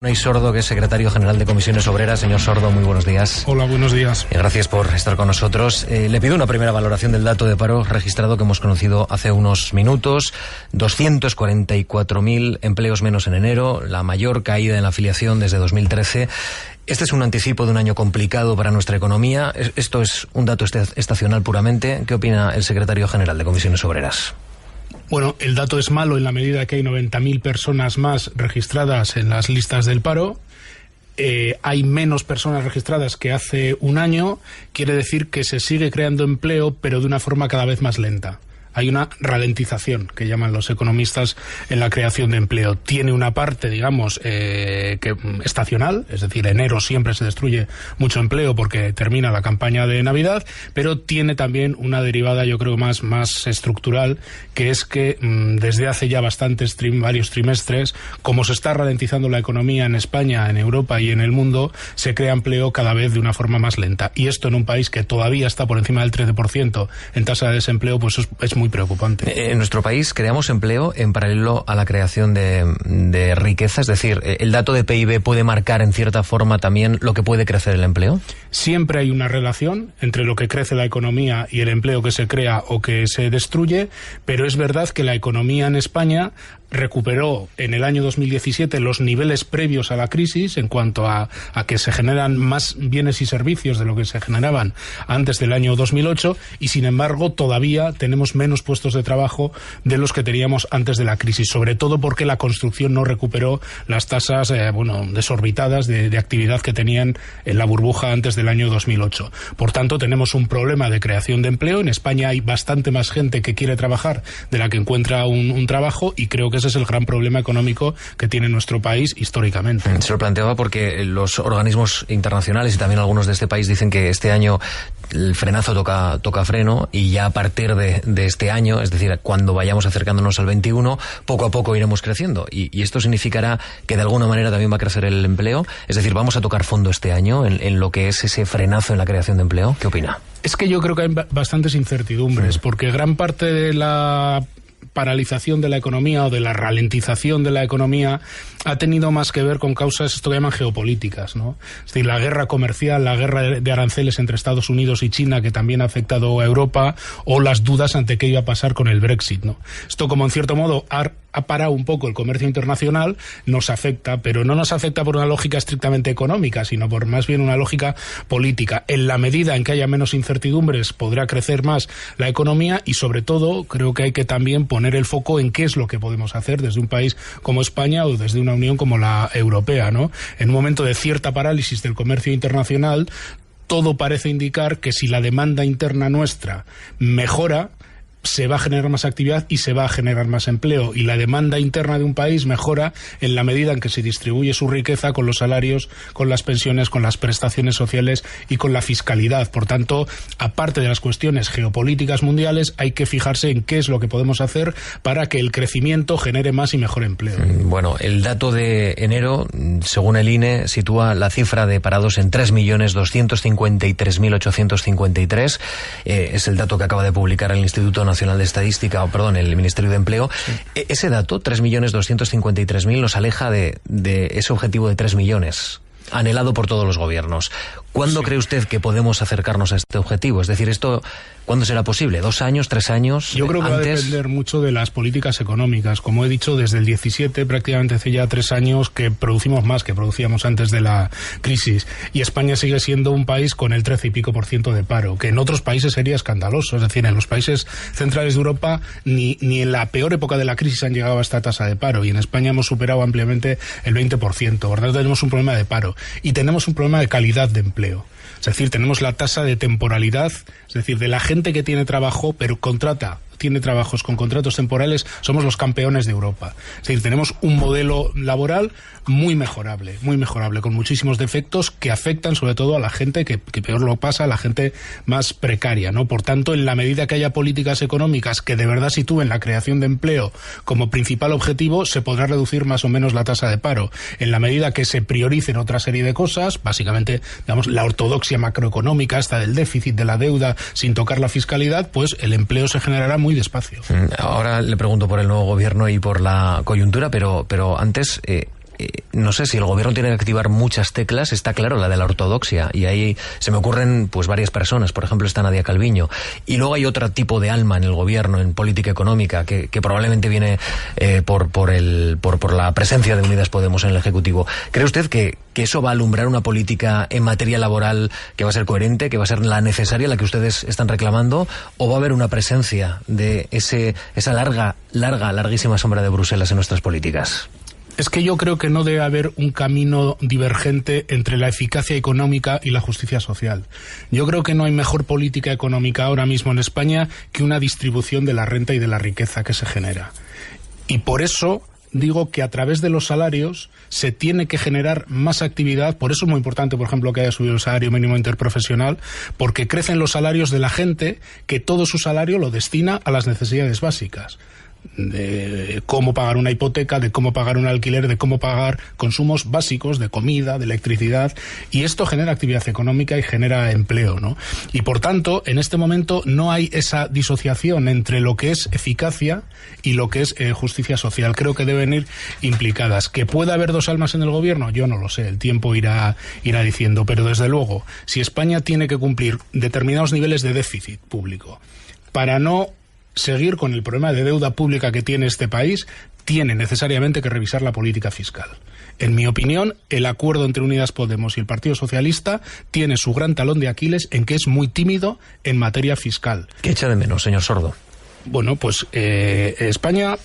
Unai Sordo, que es secretario general de Comisiones Obreras. Señor Sordo, muy buenos días. Hola, buenos días. Gracias por estar con nosotros. Le pido una primera valoración del dato de paro registrado que hemos conocido hace unos minutos. 244.000 empleos menos en enero, la mayor caída en la afiliación desde 2013. Este es un anticipo de un año complicado para nuestra economía. Esto es un dato estacional puramente. ¿Qué opina el secretario general de Comisiones Obreras? Bueno, el dato es malo en la medida que hay 90.000 personas más registradas en las listas del paro. Hay menos personas registradas que hace un año. Quiere decir que se sigue creando empleo, pero de una forma cada vez más lenta. Hay una ralentización, que llaman los economistas, en la creación de empleo. Tiene una parte, digamos, estacional, es decir, enero siempre se destruye mucho empleo porque termina la campaña de Navidad, pero tiene también una derivada, yo creo, más estructural, que es que desde hace ya varios trimestres, como se está ralentizando la economía en España, en Europa y en el mundo, se crea empleo cada vez de una forma más lenta. Y esto en un país que todavía está por encima del 13% en tasa de desempleo, pues es muy preocupante. En nuestro país creamos empleo en paralelo a la creación de riqueza, es decir, ¿el dato de PIB puede marcar en cierta forma también lo que puede crecer el empleo? Siempre hay una relación entre lo que crece la economía y el empleo que se crea o que se destruye, pero es verdad que la economía en España recuperó en el año 2017 los niveles previos a la crisis en cuanto a que se generan más bienes y servicios de lo que se generaban antes del año 2008 y sin embargo todavía tenemos menos puestos de trabajo de los que teníamos antes de la crisis, sobre todo porque la construcción no recuperó las tasas desorbitadas de actividad que tenían en la burbuja antes del año 2008. Por tanto, tenemos un problema de creación de empleo. En España hay bastante más gente que quiere trabajar de la que encuentra un trabajo y creo que ese es el gran problema económico que tiene nuestro país históricamente. Se lo planteaba porque los organismos internacionales y también algunos de este país dicen que este año el frenazo toca freno y ya a partir de este año, es decir, cuando vayamos acercándonos al 21, poco a poco iremos creciendo. Y esto significará que de alguna manera también va a crecer el empleo. Es decir, vamos a tocar fondo este año en lo que es ese frenazo en la creación de empleo. ¿Qué opina? Es que yo creo que hay bastantes incertidumbres, porque gran parte de la paralización de la economía o de la ralentización de la economía ha tenido más que ver con causas, esto que llaman geopolíticas, ¿no? Es decir, la guerra comercial, la guerra de aranceles entre Estados Unidos y China, que también ha afectado a Europa, o las dudas ante qué iba a pasar con el Brexit, ¿no? Esto, como en cierto modo ha parado un poco el comercio internacional, nos afecta, pero no nos afecta por una lógica estrictamente económica, sino por más bien una lógica política. En la medida en que haya menos incertidumbres, podrá crecer más la economía y, sobre todo, creo que hay que también poner el foco en qué es lo que podemos hacer desde un país como España o desde una unión como la europea, ¿no? En un momento de cierta parálisis del comercio internacional, todo parece indicar que si la demanda interna nuestra mejora, se va a generar más actividad y se va a generar más empleo. Y la demanda interna de un país mejora en la medida en que se distribuye su riqueza con los salarios, con las pensiones, con las prestaciones sociales y con la fiscalidad. Por tanto, aparte de las cuestiones geopolíticas mundiales, hay que fijarse en qué es lo que podemos hacer para que el crecimiento genere más y mejor empleo. Bueno, el dato de enero, según el INE, sitúa la cifra de parados en 3.253.853. Es el dato que acaba de publicar el Instituto Nacional de Estadística, el Ministerio de Empleo. Sí. Ese dato, 3.253.000, nos aleja de ese objetivo de 3 millones, anhelado por todos los gobiernos. ¿Cuándo cree usted que podemos acercarnos a este objetivo? Es decir, esto, ¿cuándo será posible? ¿2 años? ¿3 años? Yo creo que va a depender mucho de las políticas económicas. Como he dicho, desde el 17, prácticamente hace ya 3 años que producimos más que producíamos antes de la crisis. Y España sigue siendo un país con el 13 y pico % de paro, que en otros países sería escandaloso. Es decir, en los países centrales de Europa ni en la peor época de la crisis han llegado a esta tasa de paro. Y en España hemos superado ampliamente el 20%. Por tanto, tenemos un problema de paro. Y tenemos un problema de calidad de empleo. Es decir, tenemos la tasa de temporalidad, es decir, de la gente que tiene trabajo pero tiene trabajos con contratos temporales, somos los campeones de Europa. Es decir, tenemos un modelo laboral muy mejorable, con muchísimos defectos que afectan sobre todo a la gente que peor lo pasa, a la gente más precaria, ¿no? Por tanto, en la medida que haya políticas económicas que de verdad sitúen la creación de empleo como principal objetivo, se podrá reducir más o menos la tasa de paro. En la medida que se prioricen otra serie de cosas, básicamente, digamos, la ortodoxia macroeconómica, esta del déficit, de la deuda, sin tocar la fiscalidad, pues el empleo se generará muy despacio. Ahora le pregunto por el nuevo gobierno y por la coyuntura, pero antes, no sé si el gobierno tiene que activar muchas teclas. Está claro, la de la ortodoxia, y ahí se me ocurren pues varias personas. Por ejemplo, está Nadia Calviño, y luego hay otro tipo de alma en el gobierno, en política económica, que probablemente viene por la presencia de Unidas Podemos en el Ejecutivo. ¿Cree usted que eso va a alumbrar una política en materia laboral que va a ser coherente, que va a ser la necesaria, la que ustedes están reclamando, o va a haber una presencia de esa larguísima sombra de Bruselas en nuestras políticas? Es que yo creo que no debe haber un camino divergente entre la eficacia económica y la justicia social. Yo creo que no hay mejor política económica ahora mismo en España que una distribución de la renta y de la riqueza que se genera. Y por eso digo que a través de los salarios se tiene que generar más actividad. Por eso es muy importante, por ejemplo, que haya subido el salario mínimo interprofesional, porque crecen los salarios de la gente que todo su salario lo destina a las necesidades básicas. De cómo pagar una hipoteca, de cómo pagar un alquiler, de cómo pagar consumos básicos de comida, de electricidad, y esto genera actividad económica y genera empleo, ¿no? Y por tanto, en este momento no hay esa disociación entre lo que es eficacia y lo que es justicia social. Creo que deben ir implicadas. ¿Que pueda haber dos almas en el gobierno? Yo no lo sé, el tiempo irá diciendo, pero desde luego, si España tiene que cumplir determinados niveles de déficit público para no seguir con el problema de deuda pública que tiene este país, tiene necesariamente que revisar la política fiscal. En mi opinión, el acuerdo entre Unidas Podemos y el Partido Socialista tiene su gran talón de Aquiles en que es muy tímido en materia fiscal. ¿Qué echa de menos, señor Sordo? Bueno, pues España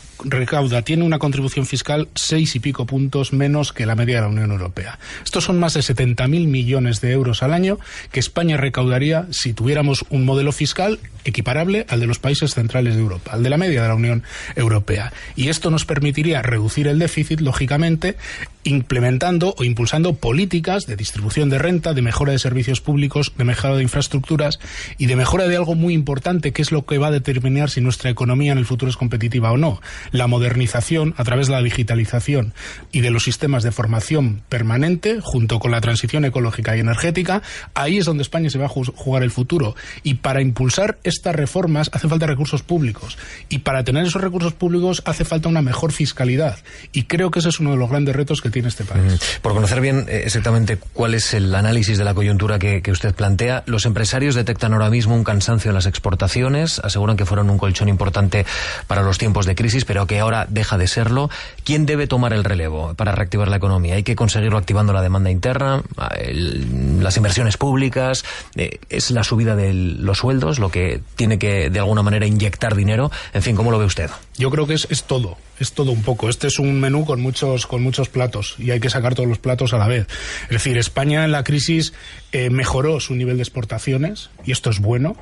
tiene una contribución fiscal 6 y pico puntos menos que la media de la Unión Europea. Estos son más de 70.000 millones de euros al año que España recaudaría si tuviéramos un modelo fiscal equiparable al de los países centrales de Europa, al de la media de la Unión Europea. Y esto nos permitiría reducir el déficit, lógicamente, implementando o impulsando políticas de distribución de renta, de mejora de servicios públicos, de mejora de infraestructuras y de mejora de algo muy importante, que es lo que va a determinar si nuestra economía en el futuro es competitiva o no. La modernización a través de la digitalización y de los sistemas de formación permanente, junto con la transición ecológica y energética, ahí es donde España se va a jugar el futuro. Y para impulsar estas reformas hace falta recursos públicos. Y para tener esos recursos públicos hace falta una mejor fiscalidad. Y creo que ese es uno de los grandes retos que tiene este país. Por conocer bien exactamente cuál es el análisis de la coyuntura que usted plantea, los empresarios detectan ahora mismo un cansancio en las exportaciones, aseguran que fueron un colchón importante para los tiempos de crisis, pero que ahora deja de serlo. ¿Quién debe tomar el relevo para reactivar la economía? ¿Hay que conseguirlo activando la demanda interna, las inversiones públicas? ¿Es la subida de los sueldos lo que tiene que, de alguna manera, inyectar dinero? En fin, ¿cómo lo ve usted? Yo creo que es todo. Es todo un poco. Este es un menú con muchos platos y hay que sacar todos los platos a la vez. Es decir, España en la crisis mejoró su nivel de exportaciones y esto es bueno.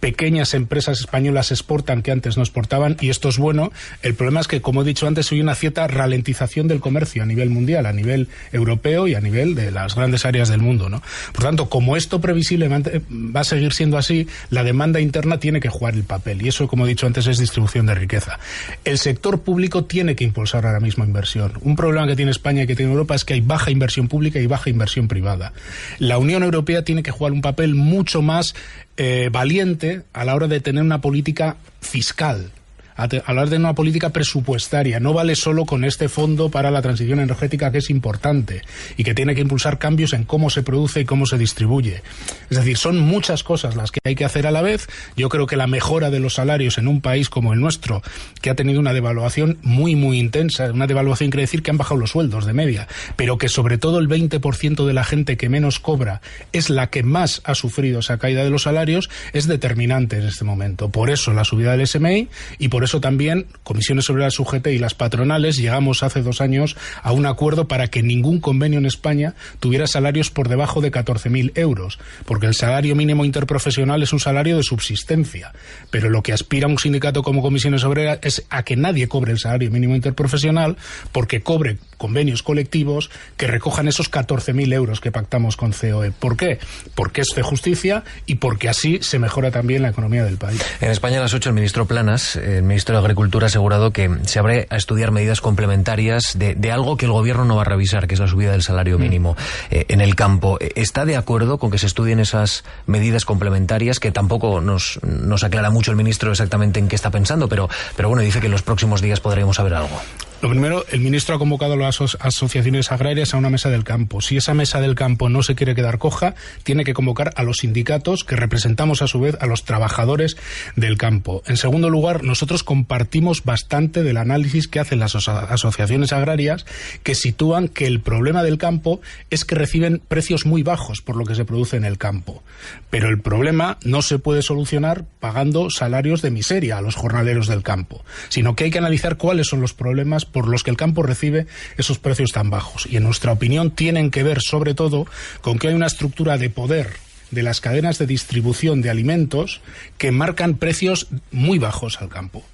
Pequeñas empresas españolas exportan que antes no exportaban y esto es bueno. El problema es que, como he dicho antes, hay una cierta ralentización del comercio a nivel mundial, a nivel europeo y a nivel de las grandes áreas del mundo, ¿no? Por tanto, como esto previsiblemente va a seguir siendo así, la demanda interna tiene que jugar el papel y eso, como he dicho antes, es distribución de riqueza. El sector público tiene que impulsar ahora mismo inversión. Un problema que tiene España y que tiene Europa es que hay baja inversión pública y baja inversión privada. La Unión Europea tiene que jugar un papel mucho más valiente a la hora de tener una política fiscal, a la hora de una política presupuestaria. No vale solo con este fondo para la transición energética, que es importante y que tiene que impulsar cambios en cómo se produce y cómo se distribuye. Es decir, son muchas cosas las que hay que hacer a la vez. Yo creo que la mejora de los salarios en un país como el nuestro, que ha tenido una devaluación muy, muy intensa, una devaluación quiere decir que han bajado los sueldos de media, pero que sobre todo el 20% de la gente que menos cobra es la que más ha sufrido esa caída de los salarios, es determinante en este momento. Por eso la subida del SMI y por eso también Comisiones Obreras, UGT y las patronales llegamos hace 2 años a un acuerdo para que ningún convenio en España tuviera salarios por debajo de 14.000 euros, porque el salario mínimo interprofesional es un salario de subsistencia, pero lo que aspira un sindicato como Comisiones Obreras es a que nadie cobre el salario mínimo interprofesional, porque cobre convenios colectivos que recojan esos 14.000 euros que pactamos con COE. ¿Por qué? Porque es de justicia y porque así se mejora también la economía del país. En España a las 8 el ministro Planas, el ministro de Agricultura, ha asegurado que se abre a estudiar medidas complementarias de algo que el gobierno no va a revisar, que es la subida del salario mínimo en el campo. ¿Está de acuerdo con que se estudien esas medidas complementarias, que tampoco nos aclara mucho el ministro exactamente en qué está pensando, pero bueno, dice que en los próximos días podremos saber algo? Lo primero, el ministro ha convocado a las asociaciones agrarias a una mesa del campo. Si esa mesa del campo no se quiere quedar coja, tiene que convocar a los sindicatos, que representamos a su vez a los trabajadores del campo. En segundo lugar, nosotros compartimos bastante del análisis que hacen las asociaciones agrarias, que sitúan que el problema del campo es que reciben precios muy bajos por lo que se produce en el campo. Pero el problema no se puede solucionar pagando salarios de miseria a los jornaleros del campo, sino que hay que analizar cuáles son los problemas por los que el campo recibe esos precios tan bajos. Y en nuestra opinión tienen que ver sobre todo con que hay una estructura de poder de las cadenas de distribución de alimentos que marcan precios muy bajos al campo.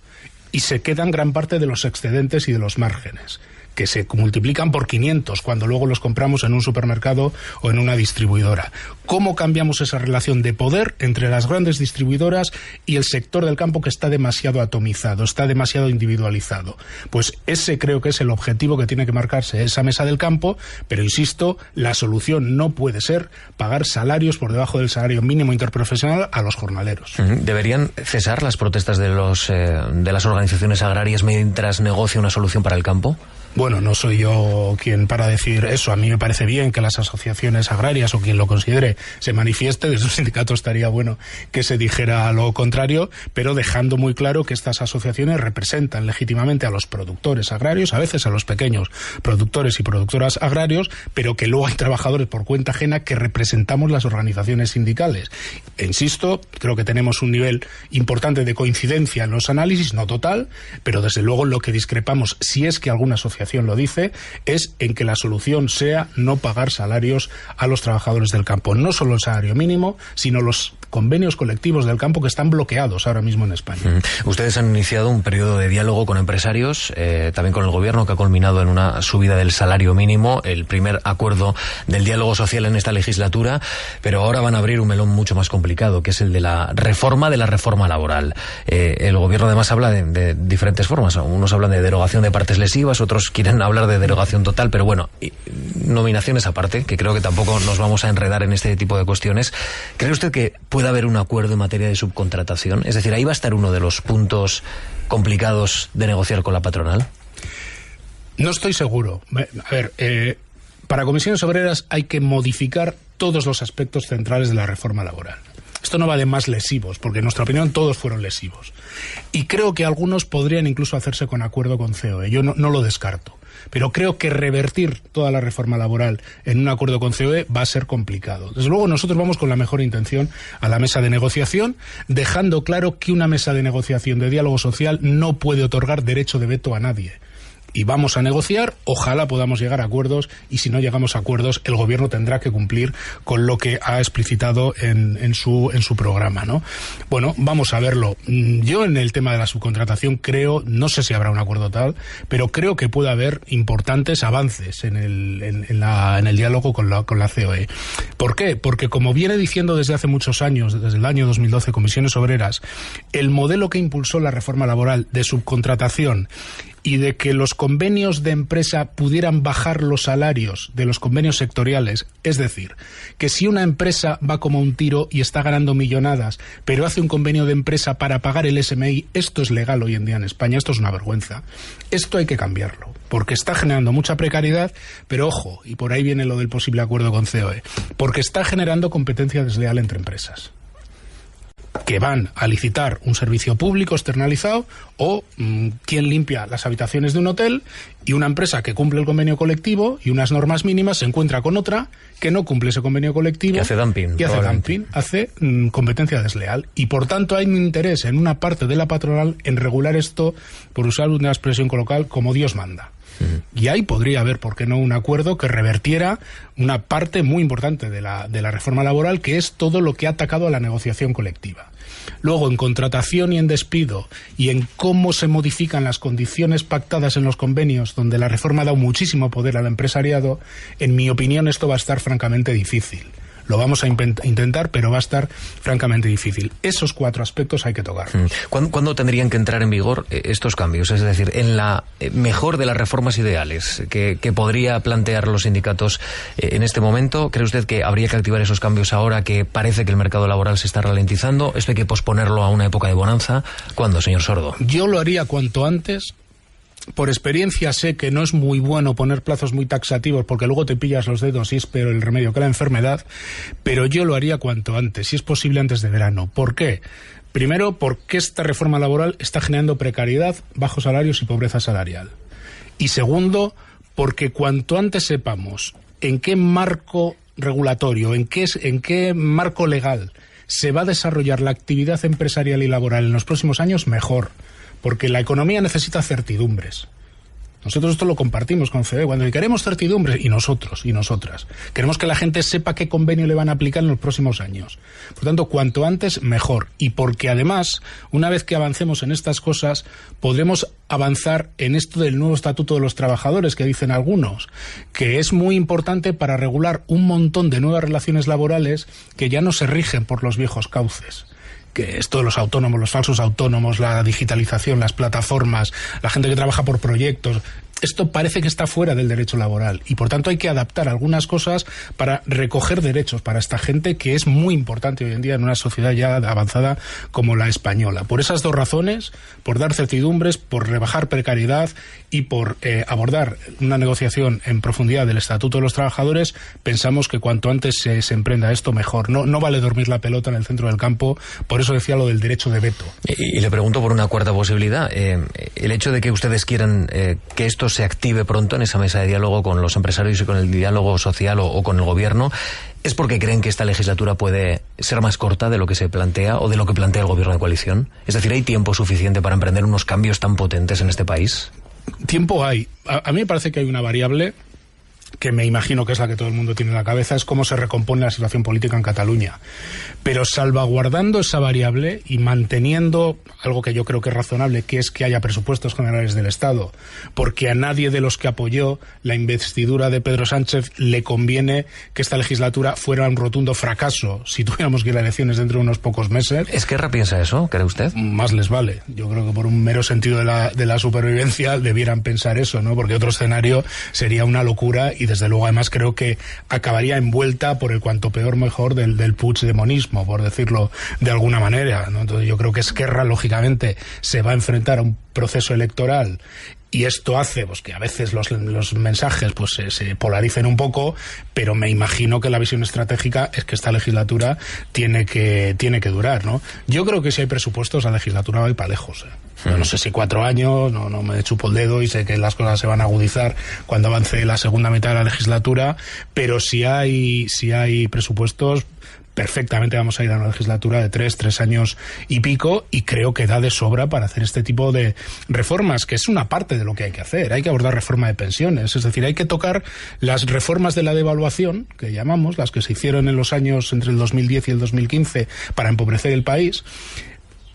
Y se quedan gran parte de los excedentes y de los márgenes, que se multiplican por 500 cuando luego los compramos en un supermercado o en una distribuidora. ¿Cómo cambiamos esa relación de poder entre las grandes distribuidoras y el sector del campo que está demasiado atomizado, está demasiado individualizado? Pues ese creo que es el objetivo que tiene que marcarse esa mesa del campo, pero insisto, la solución no puede ser pagar salarios por debajo del salario mínimo interprofesional a los jornaleros. ¿Deberían cesar las protestas de las organizaciones agrarias mientras negocia una solución para el campo? Bueno, no soy yo quien para decir eso. A mí me parece bien que las asociaciones agrarias o quien lo considere se manifieste. Desde un sindicato estaría bueno que se dijera lo contrario, pero dejando muy claro que estas asociaciones representan legítimamente a los productores agrarios, a veces a los pequeños productores y productoras agrarios, pero que luego hay trabajadores por cuenta ajena que representamos las organizaciones sindicales. E insisto, creo que tenemos un nivel importante de coincidencia en los análisis, no total, pero desde luego en lo que discrepamos, si es que alguna asociación lo dice, es en que la solución sea no pagar salarios a los trabajadores del campo. No solo el salario mínimo, sino los convenios colectivos del campo que están bloqueados ahora mismo en España. Ustedes han iniciado un periodo de diálogo con empresarios, también con el gobierno, que ha culminado en una subida del salario mínimo, el primer acuerdo del diálogo social en esta legislatura, pero ahora van a abrir un melón mucho más complicado, que es el de la reforma laboral. El gobierno además habla de diferentes formas. Unos hablan de derogación de partes lesivas, otros quieren hablar de derogación total, pero bueno, nominaciones aparte, que creo que tampoco nos vamos a enredar en este tipo de cuestiones. ¿Cree usted que puede haber un acuerdo en materia de subcontratación? Es decir, ahí va a estar uno de los puntos complicados de negociar con la patronal. No estoy seguro. A ver, para Comisiones Obreras hay que modificar todos los aspectos centrales de la reforma laboral. Esto no va de más lesivos, porque en nuestra opinión todos fueron lesivos. Y creo que algunos podrían incluso hacerse con acuerdo con COE. Yo no lo descarto. Pero creo que revertir toda la reforma laboral en un acuerdo con COE va a ser complicado. Desde luego nosotros vamos con la mejor intención a la mesa de negociación, dejando claro que una mesa de negociación de diálogo social no puede otorgar derecho de veto a nadie. Y vamos a negociar, ojalá podamos llegar a acuerdos, y si no llegamos a acuerdos, el gobierno tendrá que cumplir con lo que ha explicitado en su programa, ¿no? Bueno, vamos a verlo. Yo en el tema de la subcontratación creo, no sé si habrá un acuerdo tal, pero creo que puede haber importantes avances en el diálogo con la COE. ¿Por qué? Porque como viene diciendo desde hace muchos años, desde el año 2012, Comisiones Obreras, el modelo que impulsó la reforma laboral de subcontratación y de que los convenios de empresa pudieran bajar los salarios de los convenios sectoriales, es decir, que si una empresa va como un tiro y está ganando millonadas, pero hace un convenio de empresa para pagar el SMI, esto es legal hoy en día en España, esto es una vergüenza. Esto hay que cambiarlo, porque está generando mucha precariedad, pero ojo, y por ahí viene lo del posible acuerdo con COE, porque está generando competencia desleal entre empresas que van a licitar un servicio público externalizado o quien limpia las habitaciones de un hotel, y una empresa que cumple el convenio colectivo y unas normas mínimas se encuentra con otra que no cumple ese convenio colectivo y hace dumping, hace competencia desleal, y por tanto hay un interés en una parte de la patronal en regular esto, por usar una expresión coloquial, como Dios manda. Y ahí podría haber, ¿por qué no?, un acuerdo que revertiera una parte muy importante de la reforma laboral, que es todo lo que ha atacado a la negociación colectiva. Luego, en contratación y en despido, y en cómo se modifican las condiciones pactadas en los convenios, donde la reforma ha dado muchísimo poder al empresariado, en mi opinión esto va a estar francamente difícil. Lo vamos a intentar, pero va a estar francamente difícil. Esos 4 aspectos hay que tocar. ¿Cuándo tendrían que entrar en vigor estos cambios? Es decir, en la mejor de las reformas ideales que podría plantear los sindicatos en este momento, ¿cree usted que habría que activar esos cambios ahora que parece que el mercado laboral se está ralentizando? ¿Esto hay que posponerlo a una época de bonanza? ¿Cuándo, señor Sordo? Yo lo haría cuanto antes, por experiencia sé que no es muy bueno poner plazos muy taxativos porque luego te pillas los dedos y es peor el remedio que la enfermedad, pero yo lo haría cuanto antes, si es posible antes de verano. ¿Por qué? Primero, porque esta reforma laboral está generando precariedad, bajos salarios y pobreza salarial. Y segundo, porque cuanto antes sepamos en qué marco regulatorio, en qué marco legal se va a desarrollar la actividad empresarial y laboral en los próximos años, mejor. Porque la economía necesita certidumbres. Nosotros esto lo compartimos con CB. Cuando queremos certidumbres, y nosotros y nosotras, queremos que la gente sepa qué convenio le van a aplicar en los próximos años. Por tanto, cuanto antes, mejor. Y porque además, una vez que avancemos en estas cosas, podremos avanzar en esto del nuevo Estatuto de los Trabajadores, que dicen algunos, que es muy importante para regular un montón de nuevas relaciones laborales que ya no se rigen por los viejos cauces. Que esto de los autónomos, los falsos autónomos, la digitalización, las plataformas, la gente que trabaja por proyectos, esto parece que está fuera del derecho laboral y por tanto hay que adaptar algunas cosas para recoger derechos para esta gente, que es muy importante hoy en día en una sociedad ya avanzada como la española. Por esas dos razones, por dar certidumbres, por rebajar precariedad y por abordar una negociación en profundidad del Estatuto de los Trabajadores, pensamos que cuanto antes se emprenda esto, mejor. No vale dormir la pelota en el centro del campo, por eso decía lo del derecho de veto. Y le pregunto por una cuarta posibilidad. El hecho de que ustedes quieran que esto se active pronto en esa mesa de diálogo con los empresarios y con el diálogo social o con el gobierno, ¿es porque creen que esta legislatura puede ser más corta de lo que se plantea o de lo que plantea el gobierno de coalición? Es decir, ¿hay tiempo suficiente para emprender unos cambios tan potentes en este país? Tiempo hay. A mí me parece que hay una variable que me imagino que es la que todo el mundo tiene en la cabeza, es cómo se recompone la situación política en Cataluña. Pero salvaguardando esa variable y manteniendo algo que yo creo que es razonable, que es que haya presupuestos generales del Estado, porque a nadie de los que apoyó la investidura de Pedro Sánchez le conviene que esta legislatura fuera un rotundo fracaso si tuviéramos que ir a elecciones dentro de unos pocos meses. ¿Esquerra piensa eso, cree usted? Más les vale. Yo creo que por un mero sentido de la supervivencia debieran pensar eso, ¿no? Porque otro escenario sería una locura y desde luego además creo que acabaría envuelta por el cuanto peor mejor del puigdemonismo, por decirlo de alguna manera, ¿no? Entonces yo creo que Esquerra lógicamente se va a enfrentar a un proceso electoral y esto hace pues que a veces los mensajes pues se polaricen un poco, pero me imagino que la visión estratégica es que esta legislatura tiene que durar, ¿no? Yo creo que si hay presupuestos la legislatura va a ir para lejos, Yo no sé si 4 años, no me chupo el dedo y sé que las cosas se van a agudizar cuando avance la segunda mitad de la legislatura, pero si hay presupuestos, perfectamente vamos a ir a una legislatura de 3 años y pico, y creo que da de sobra para hacer este tipo de reformas, que es una parte de lo que hay que hacer. Hay que abordar reforma de pensiones, es decir, hay que tocar las reformas de la devaluación, que llamamos, las que se hicieron en los años entre el 2010 y el 2015 para empobrecer el país.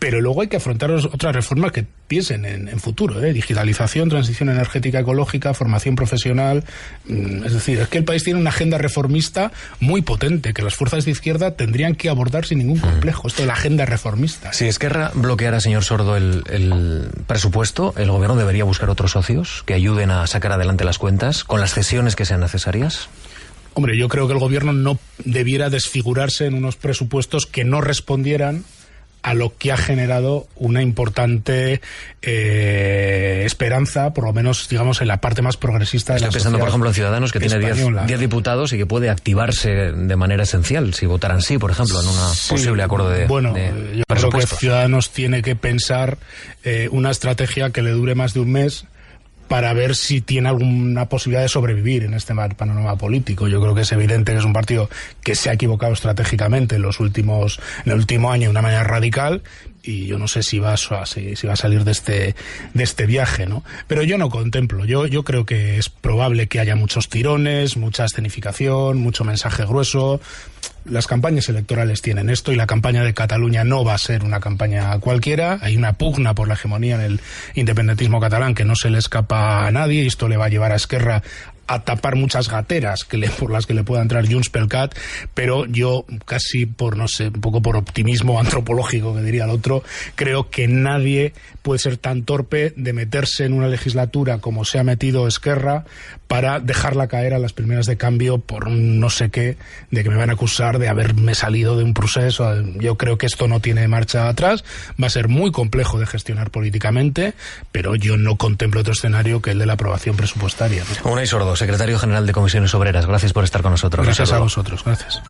Pero luego hay que afrontar otras reformas que piensen en futuro, digitalización, transición energética ecológica, formación profesional. Es decir, es que el país tiene una agenda reformista muy potente, que las fuerzas de izquierda tendrían que abordar sin ningún complejo, esto de la agenda reformista. Si Esquerra bloqueara, señor Sordo, el presupuesto, ¿el gobierno debería buscar otros socios que ayuden a sacar adelante las cuentas con las cesiones que sean necesarias? Hombre, yo creo que el gobierno no debiera desfigurarse en unos presupuestos que no respondieran a lo que ha generado una importante esperanza, por lo menos, digamos, en la parte más progresista de la sociedad. Estoy pensando, por ejemplo, en Ciudadanos, que tiene 10 diputados y que puede activarse de manera esencial si votaran sí, por ejemplo, en un posible acuerdo de yo creo que Ciudadanos tiene que pensar una estrategia que le dure más de un mes para ver si tiene alguna posibilidad de sobrevivir en este panorama político. Yo creo que es evidente que es un partido que se ha equivocado estratégicamente en el último año de una manera radical, y yo no sé si va a salir de este viaje, ¿no? Pero yo no contemplo. Yo creo que es probable que haya muchos tirones, mucha escenificación, mucho mensaje grueso. Las campañas electorales tienen esto, y la campaña de Cataluña no va a ser una campaña cualquiera. Hay una pugna por la hegemonía en el independentismo catalán que no se le escapa a nadie, y esto le va a llevar a Esquerra a tapar muchas gateras por las que le pueda entrar Junts pel Cat, pero yo casi por, no sé, un poco por optimismo antropológico, que diría el otro, creo que nadie puede ser tan torpe de meterse en una legislatura como se ha metido Esquerra para dejarla caer a las primeras de cambio por un no sé qué, de que me van a acusar de haberme salido de un proceso. Yo creo que esto no tiene marcha atrás, va a ser muy complejo de gestionar políticamente, pero yo no contemplo otro escenario que el de la aprobación presupuestaria, ¿no? Unai Sordo, secretario general de Comisiones Obreras, gracias por estar con nosotros. Gracias a vosotros, gracias.